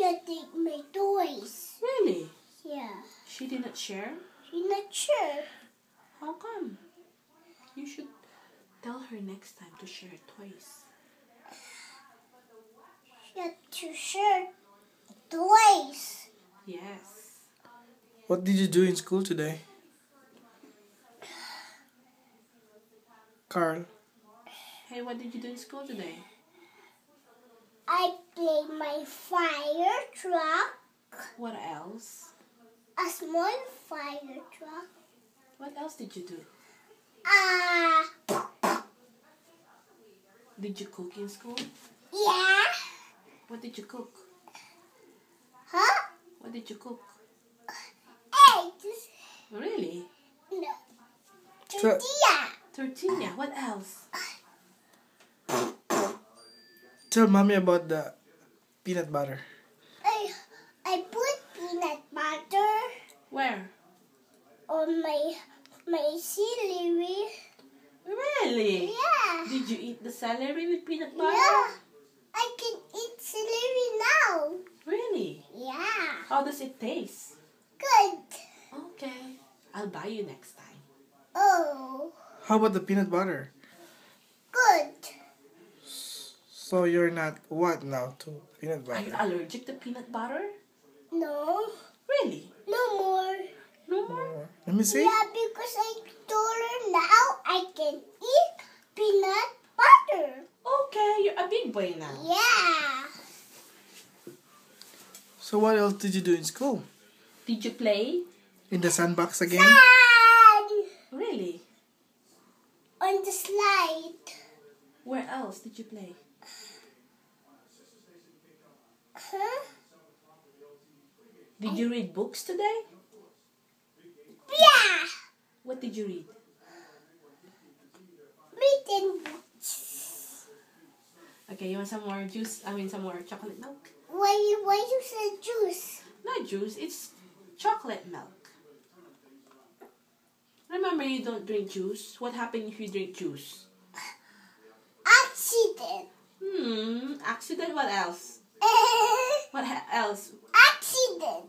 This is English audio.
not take my toys. Really? Yeah. She did not share? She's not sure. How come? You should tell her next time to share toys. She's not too sure. Toys. Yes. What did you do in school today? Carl. Hey, what did you do in school today? I played my fire truck. What else? A small fire truck. What else did you do? Did you cook in school? Yeah. What did you cook? Huh? What did you cook? Eggs. Really? No. So- Tortilla. Tortilla. What else? Tell mommy about the peanut butter. I put peanut butter Where? on my celery. Really? Yeah. Did you eat the celery with peanut butter? Yeah. I can eat celery now. Really? Yeah. How does it taste? Good. Okay. I'll buy you next time. Oh. How about the peanut butter? Good. So you're not what now to peanut Are you butter? allergic to peanut butter? No. Really? No more. No more? Let me see. Yeah, because I told her now I can eat peanut butter. Okay, you're a big boy now. Yeah. So what else did you do in school? Did you play? In the sandbox again? And Really? on the slide. Where else did you play? Huh? Did you read books today? Yeah. What did you read? Written books. Okay, you want some more juice? Some more chocolate milk? Why you said juice? Not juice, it's chocolate milk. Remember, you don't drink juice. What happens if you drink juice? Accident. Accident? What else? What else? Accident.